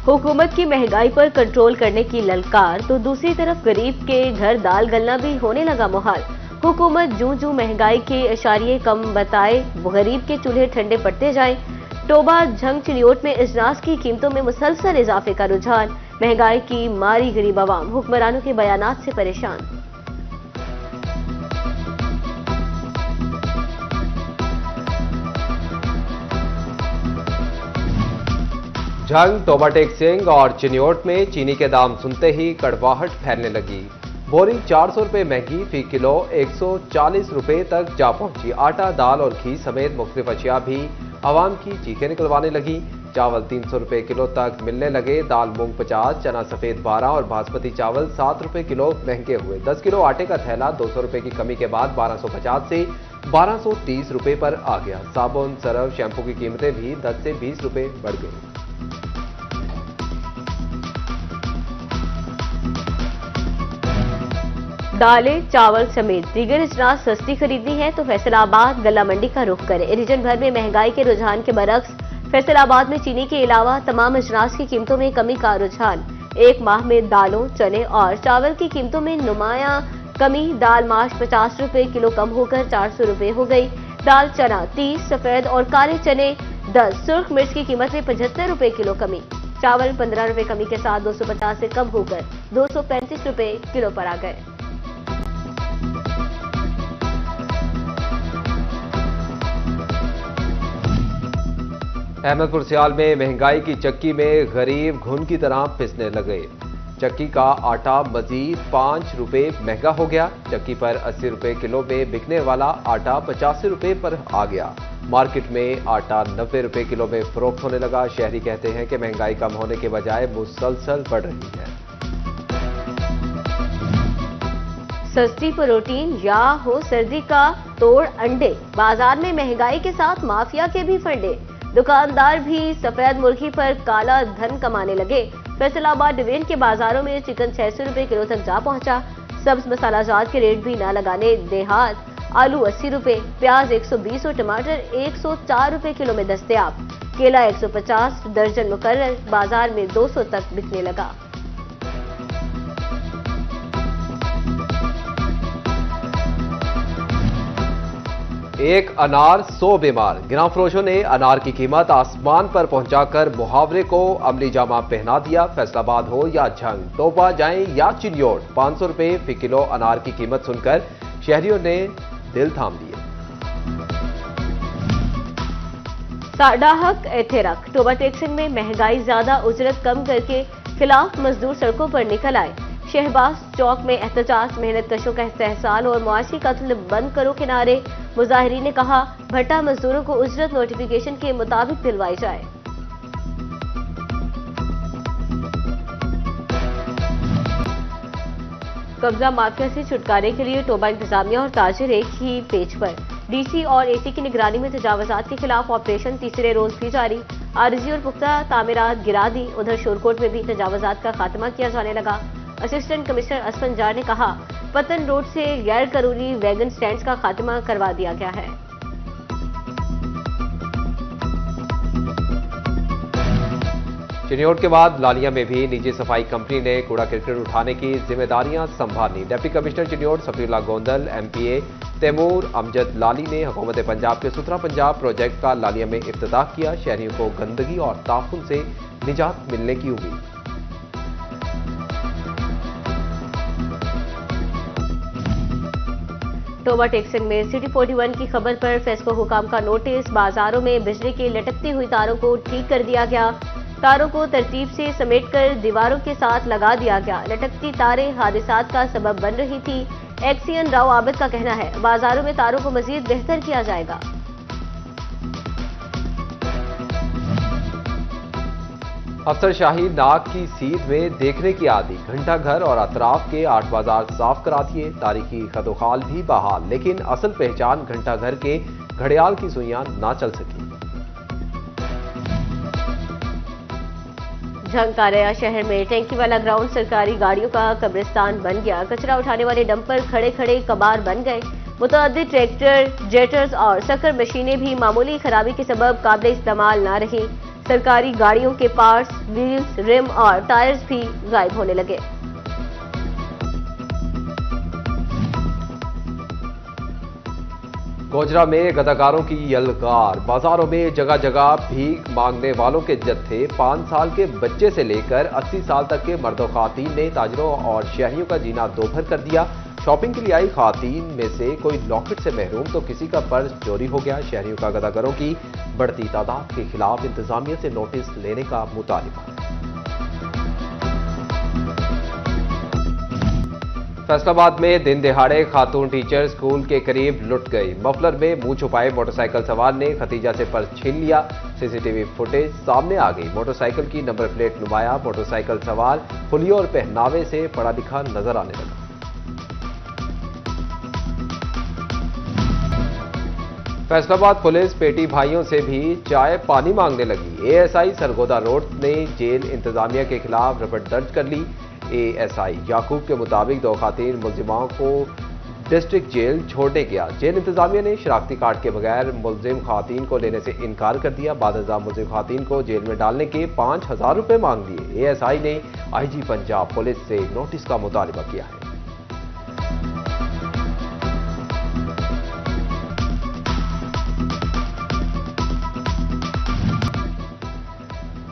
हुकूमत की महंगाई पर कंट्रोल करने की ललकार तो दूसरी तरफ गरीब के घर दाल गलना भी होने लगा मुहाल। हुकूमत जूं जूं महंगाई के इशारे कम बताए गरीब के चूल्हे ठंडे पड़ते जाए। टोबा झंग चिड़ियोट में अजनास की कीमतों में मुसलसल इजाफे का रुझान। महंगाई की मारी गरीब आवाम हुक्मरानों के बयानात से परेशान। झंग, टोबा टेक सिंह और चिन्योट में चीनी के दाम सुनते ही कड़वाहट फैलने लगी। बोरी 400 रुपए महंगी, फी किलो 140 रुपए तक जा पहुंची। आटा, दाल और घी समेत मुख्तलिफ अशिया भी आवाम की चीखें निकलवाने लगी। चावल 300 रुपए किलो तक मिलने लगे। दाल मूंग 50, चना सफेद 12 और बासमती चावल 7 रुपए किलो महंगे हुए। 10 किलो आटे का थैला 200 रुपए की कमी के बाद 1250 से 1230 रुपए पर आ गया। साबुन, सरफ, शैम्पू की कीमतें भी 10 से 20 रुपए बढ़ गई। दालें, चावल समेत दीगर अजनास सस्ती खरीदनी है तो फैसलाबाद गला मंडी का रुख करें। रीजन भर में महंगाई के रुझान के बरक्स फैसलाबाद में चीनी के अलावा तमाम अजनास की कीमतों में कमी का रुझान। एक माह में दालों, चने और चावल की कीमतों में नुमाया कमी। दाल माश 50 रुपए किलो कम होकर 400 रुपए हो गई। दाल चना 30, सफेद और काले चने 10, सुर्ख मिर्च की कीमत में 75 रुपए किलो कमी। चावल 15 रुपए कमी के साथ 250 से कम होकर 235 रुपए किलो पर आ गए। अहमदपुर सियाल में महंगाई की चक्की में गरीब घुन की तरह पिसने लगे। चक्की का आटा मजीद 5 रुपए महंगा हो गया। चक्की पर 80 रुपए किलो में बिकने वाला आटा 85 रुपए पर आ गया। मार्केट में आटा 90 रुपए किलो में फरोख्त होने लगा। शहरी कहते हैं कि महंगाई कम होने के बजाय मुसलसल बढ़ रही है। सस्ती प्रोटीन या हो सर्दी का तोड़ अंडे, बाजार में महंगाई के साथ माफिया के भी फंडे। दुकानदार भी सफेद मुर्गी पर काला धन कमाने लगे। फैसलाबाद डिवीजन के बाजारों में चिकन 600 रुपए किलो तक जा पहुंचा। सब्ज मसाला जात के रेट भी न लगाने देहात। आलू 80 रुपए, प्याज 120 और टमाटर 104 रुपए किलो में दस्तयाब। केला 150 दर्जन मुकर्रर, बाजार में 200 तक बिकने लगा। एक अनार 100 बीमार। गिरां फरोशों ने अनार की कीमत आसमान पर पहुंचाकर मुहावरे को अमली जामा पहना दिया। फैसलाबाद हो या झंग, टोबा जाएं या चिन्योट, 500 रुपए फी किलो अनार की कीमत सुनकर शहरियों ने दिल थाम लिए। साडा हक एथे रख। टोबा टेक सिंह में महंगाई ज्यादा, उजरत कम करके खिलाफ मजदूर सड़कों पर निकल आए। शहबाज चौक में एहतजाज, मेहनत कशों का इस्तेहसाल और मुआशी कत्ल बंद करो के नारे। मुजाहिरीन ने कहा भट्टा मजदूरों को उजरत नोटिफिकेशन के मुताबिक दिलवाई जाए। कब्जा माफिया से छुटकारे के लिए टोबा इंतजामिया और ताजिर एक ही पेज पर। डीसी और एसी की निगरानी में तजावजात के खिलाफ ऑपरेशन तीसरे रोज भी जारी। आरजी और पुख्ता तामीरात गिरा दी। उधर शोरकोट में भी तजावजात का खात्मा किया जाने लगा। असिस्टेंट कमिश्नर असफन जार ने कहा पतन रोड से गैर कानूनी वैगन स्टैंड का खात्मा करवा दिया गया है। चिन्योट के बाद लालिया में भी निजी सफाई कंपनी ने कूड़ा करकट उठाने की जिम्मेदारियां संभाली। Deputy commissioner Chiniot Safiullah Gondal, MPA Taimoor Amjad Lali ने हुकूमत पंजाब के सुथरा पंजाब प्रोजेक्ट का लालिया में इफ्तिताह किया। शहरियों को गंदगी और ताफुन से निजात मिलने की उम्मीद। टोबा टेक सिंह में सिटी 41 की खबर पर फेस्को हुकाम का नोटिस। बाजारों में बिजली की लटकती हुई तारों को ठीक कर दिया गया। तारों को तरतीब से समेटकर दीवारों के साथ लगा दिया गया। लटकती तारें हादसात का सबब बन रही थी। एक्सीएन राव आबिद का कहना है बाजारों में तारों को मजीद बेहतर किया जाएगा। अफसर शाही नाक की सीध में देखने की आदि। घंटा घर और अतराफ के 8 बाजार साफ करा दिए। तारीखी खदोखाल भी बहाल, लेकिन असल पहचान घंटा घर के घड़ियाल की सुइयां ना चल सकी। झंग कारिया शहर में टैंकी वाला ग्राउंड सरकारी गाड़ियों का कब्रिस्तान बन गया। कचरा उठाने वाले डंपर खड़े खड़े कबार बन गए। मुतअद्दिद ट्रैक्टर, जेटर्स और शक्कर मशीनें भी मामूली खराबी के सबब काबिल इस्तेमाल ना रही। सरकारी गाड़ियों के पार्ट्स, व्हील्स, रिम और टायर्स भी गायब होने लगे। गोजरा में गदाकारों की यलगार, बाजारों में जगह जगह भीख मांगने वालों के जत्थे, 5 साल के बच्चे से लेकर 80 साल तक के मर्दों खातीन ने ताजरों और शहरियों का जीना दोभर कर दिया। शॉपिंग के लिए आई खातीन में से कोई लॉकेट से महरूम तो किसी का पर्स चोरी हो गया। शहरियों का गदाकारों की बढ़ती तादाद के खिलाफ इंतजामिया से नोटिस लेने का मुतालिबा। फैसलाबाद में दिन दिहाड़े खातून टीचर स्कूल के करीब लुट गई। मफलर में मुंह छुपाए मोटरसाइकिल सवार ने खतीजा से पर्स छीन लिया। सीसीटीवी फुटेज सामने आ गई। मोटरसाइकिल की नंबर प्लेट नुमाया। मोटरसाइकिल सवार हुलियों और पहनावे से पढ़ा लिखा नजर आने लगा। फैसलाबाद पुलिस पेटी भाइयों से भी चाय पानी मांगने लगी। एएसआई सरगोदा रोड ने जेल इंतजामिया के खिलाफ रिपोर्ट दर्ज कर ली। एएसआई याकूब के मुताबिक 2 खातीन मुलजिमाओं को डिस्ट्रिक्ट जेल छोड़ने गया। जेल इंतजामिया ने शनाख्ती कार्ड के बगैर मुलजिम खातीन को लेने से इनकार कर दिया। बादशाह मुलजिम खातीन को जेल में डालने के 5000 रुपए मांग लिए। एएसआई ने आईजी पंजाब पुलिस से नोटिस का मुतालिबा किया है।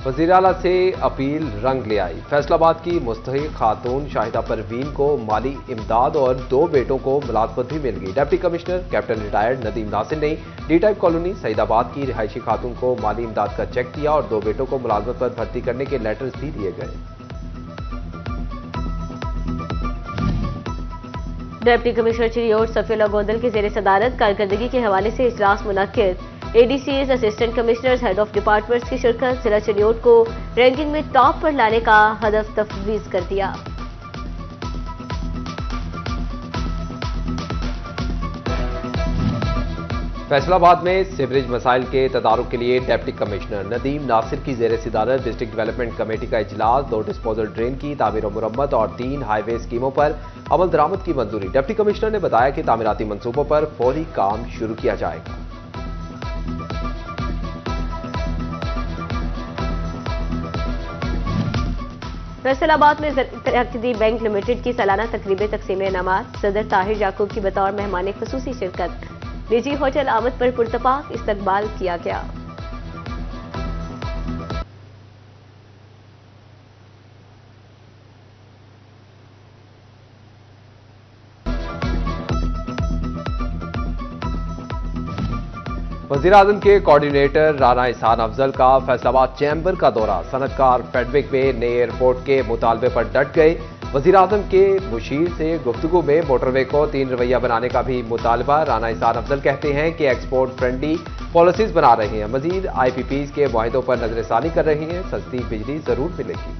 वज़ीर आला से अपील रंग ले आई। फैसलाबाद की मुस्तहिक खातून शाहिदा परवीन को माली इमदाद और 2 बेटों को मुलाजमत भी मिल गई। Deputy commissioner captain retired Nadeem Nasir ने डी टाइप कॉलोनी सईदाबाद की रिहायशी खातून को माली इमदाद का चेक दिया और 2 बेटों को मुलाजमत पर भर्ती करने के लेटर्स भी दिए गए। डिप्टी कमिश्नर चिरियोट सफीउल्लाह गोंदल की जेर सदारत कारकर्दगी के हवाले से इजलास मुनक्किद। ADCs, assistant commissioners, head of departments की शिरकत। जिला चिरियोट को रैंकिंग में टॉप पर लाने का हदफ तफवीज कर दिया। फैसलाबाद में सीवरेज मसाइल के तदारुक के लिए डिप्टी कमिश्नर नदीम नासिर की जेर सदारत डिस्ट्रिक्ट डेवलपमेंट कमेटी का इजलास। 2 डिस्पोजल ड्रेन की तामीर और मुरम्मत और 3 हाईवे स्कीमों पर अमल दरामद की मंजूरी। डिप्टी कमिश्नर ने बताया कि तामीराती मंसूबों पर फौरी काम शुरू किया जाएगा। फैसलाबाद में तरक्की बैंक लिमिटेड की सालाना तकरीब तकसीम इनामात। सदर ताहिर याकूब की बतौर मेहमान खुसूसी शिरकत। निजी होटल आमद पर पुरतपाक इस्तकबाल किया गया। वज़ीर आज़म के कोऑर्डिनेटर राना इहसान अफजल का फैसलाबाद चैम्बर का दौरा। सनतकार फेडविक में नए एयरपोर्ट के मुतालबे पर डट गए। वज़ीर आज़म के मुशीर से गुफ्तगू में मोटरवे को 3 रवैया बनाने का भी मुतालबा। राना इहसान अफजल कहते हैं कि एक्सपोर्ट फ्रेंडली पॉलिसीज बना रहे हैं। मजीद IPPs के मुआहिदों पर नजरसानी कर रहे हैं। सस्ती बिजली जरूर मिलेगी।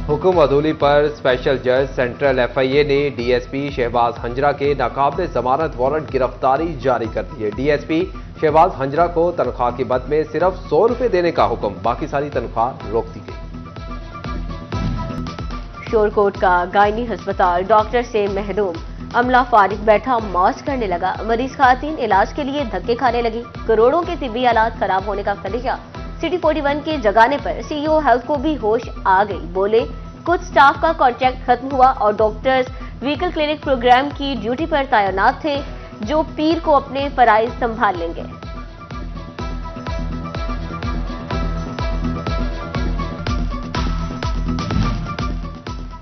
हुक्म अदूली पर स्पेशल जज सेंट्रल FIA ने DSP शहबाज हंजरा के नाकाबिल जमानत वारंट गिरफ्तारी जारी कर दी है। DSP शहबाज हंजरा को तनख्वाह की बद में सिर्फ 100 रुपए देने का हुक्म, बाकी सारी तनख्वाह रोक दी गई। शोरकोट का गायनी अस्पताल डॉक्टर से महरूम। अमला फारिग बैठा मौज करने लगा। मरीज खातीन इलाज के लिए धक्के खाने लगी। करोड़ों के तिब्बी हालात खराब होने का खदशा। सिटी 41 के जगाने पर CEO हेल्थ को भी होश आ गई। बोले कुछ स्टाफ का कॉन्ट्रैक्ट खत्म हुआ और डॉक्टर्स व्हीकल क्लिनिक प्रोग्राम की ड्यूटी पर तैनात थे, जो पीर को अपने फराइज संभाल लेंगे।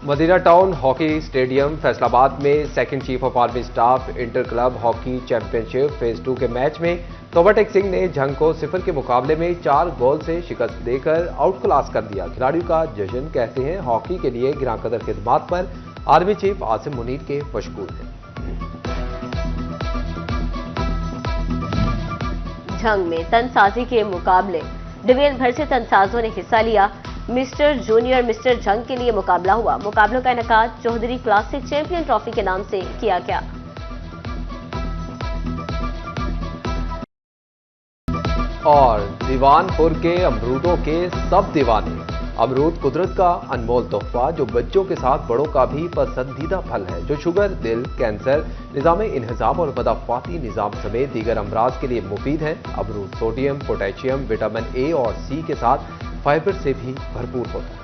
Madina town hockey stadium Faisalabad में second chief of army staff inter club hockey championship phase 2 के मैच में तोबाटेक सिंह ने जंग को 0 के मुकाबले में 4 गोल से शिकस्त देकर आउट क्लास कर दिया। खिलाड़ियों का जश्न कहते हैं हॉकी के लिए गिरांकदर खिदमात पर आर्मी चीफ आसिम मुनीर के मशगूल हैं। जंग में तनसाजी के मुकाबले डिवीजन भर से तनसाजों ने हिस्सा लिया। मिस्टर जूनियर मिस्टर जंग के लिए मुकाबला हुआ। मुकाबलों का इनेकाद चौधरी क्लासिक चैंपियन ट्रॉफी के नाम से किया गया। और दीवानपुर के अमरूदों के सब दीवाने अमरूद कुदरत का अनमोल तोहफा जो बच्चों के साथ बड़ों का भी पसंदीदा फल है, जो शुगर, दिल, कैंसर, निज़ाम इंहिज़ाम और मदफ़ाती निज़ाम समेत दीगर अमराज के लिए मुफीद है। अमरूद सोडियम, पोटेशियम, विटामिन ए और सी के साथ फाइबर से भी भरपूर होता है।